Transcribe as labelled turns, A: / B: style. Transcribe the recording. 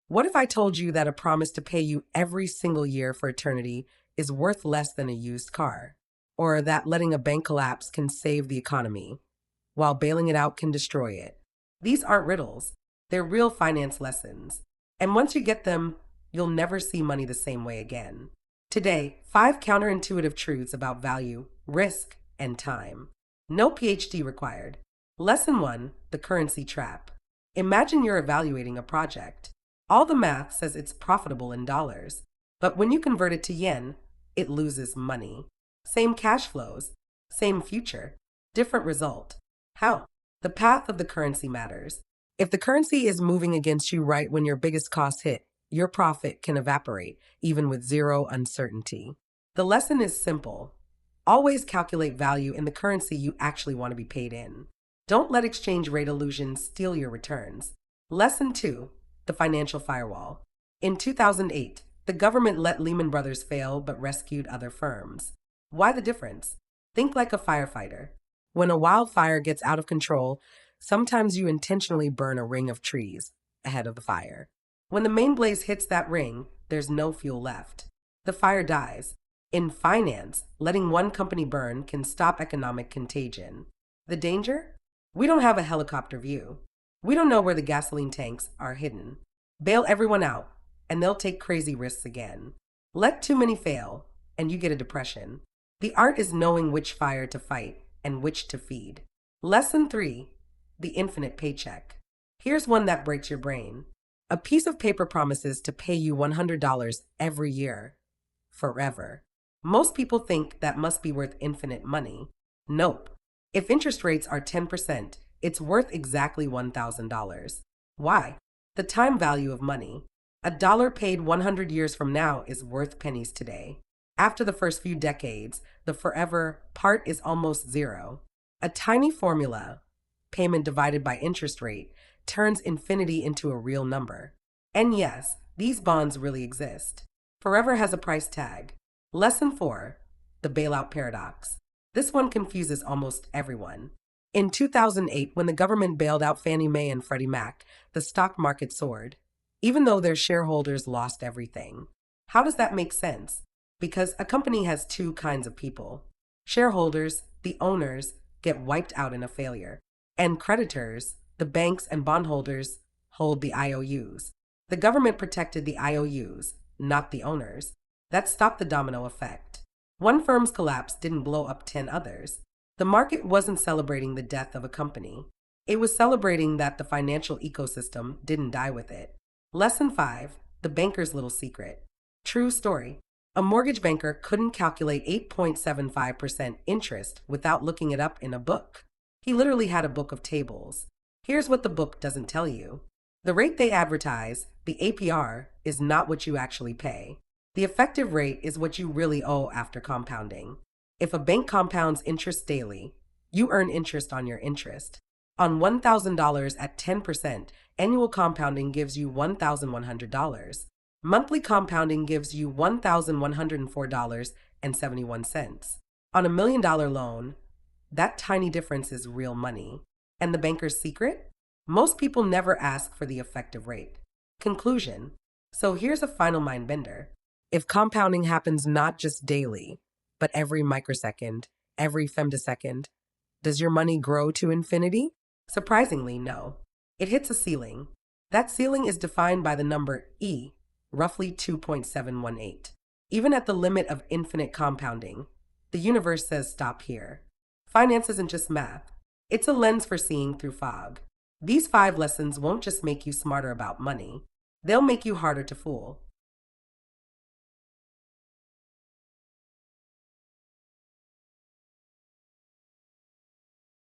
A: What if I told you that a promise to pay you every single year for eternity is worth less than a used car? Or that letting a bank collapse can save the economy, while bailing it out can destroy it? These aren't riddles, they're real finance lessons. And once you get them, you'll never see money the same way again. Today, 5 counterintuitive truths about value, risk, and time. No PhD required. Lesson 1: The currency trap. Imagine you're evaluating a project. All the math says it's profitable in dollars, but when you convert it to yen, it loses money. Same cash flows, same future, different result. How? The path of the currency matters. If the currency is moving against you right when your biggest costs hit, your profit can evaporate, even with zero uncertainty. The lesson is simple. Always calculate value in the currency you actually want to be paid in. Don't let exchange rate illusions steal your returns. Lesson 2: The financial firewall. In 2008, the government let Lehman Brothers fail but rescued other firms. Why the difference? Think like a firefighter. When a wildfire gets out of control, sometimes you intentionally burn a ring of trees ahead of the fire. When the main blaze hits that ring, there's no fuel left. The fire dies. In finance, letting one company burn can stop economic contagion. The danger? We don't have a helicopter view. We don't know where the gasoline tanks are hidden. Bail everyone out, and they'll take crazy risks again. Let too many fail, and you get a depression. The art is knowing which fire to fight and which to feed. Lesson 3: The infinite paycheck. Here's one that breaks your brain. A piece of paper promises to pay you $100 every year, forever. Most people think that must be worth infinite money. Nope. If interest rates are 10%, it's worth exactly $1,000. Why? The time value of money. A dollar paid 100 years from now is worth pennies today. After the first few decades, the forever part is almost zero. A tiny formula, payment divided by interest rate, turns infinity into a real number. And yes, these bonds really exist. Forever has a price tag. Lesson 4: The bailout paradox. This one confuses almost everyone. In 2008, when the government bailed out Fannie Mae and Freddie Mac, the stock market soared, even though their shareholders lost everything. How does that make sense? Because a company has two kinds of people. Shareholders, the owners, get wiped out in a failure. And creditors, the banks and bondholders, hold the IOUs. The government protected the IOUs, not the owners. That stopped the domino effect. One firm's collapse didn't blow up 10 others. The market wasn't celebrating the death of a company. It was celebrating that the financial ecosystem didn't die with it. Lesson 5: The banker's little secret. True story. A mortgage banker couldn't calculate 8.75% interest without looking it up in a book. He literally had a book of tables. Here's what the book doesn't tell you. The rate they advertise, the APR, is not what you actually pay. The effective rate is what you really owe after compounding. If a bank compounds interest daily, you earn interest on your interest. On $1,000 at 10%, annual compounding gives you $1,100. Monthly compounding gives you $1,104.71. On $1 million loan, that tiny difference is real money. And the banker's secret? Most people never ask for the effective rate. Conclusion. So here's a final mind bender. If compounding happens not just daily, but every microsecond, every femtosecond, does your money grow to infinity? Surprisingly, no. It hits a ceiling. That ceiling is defined by the number E, roughly 2.718. Even at the limit of infinite compounding, the universe says stop here. Finance isn't just math. It's a lens for seeing through fog. These 5 lessons won't just make you smarter about money. They'll make you harder to fool.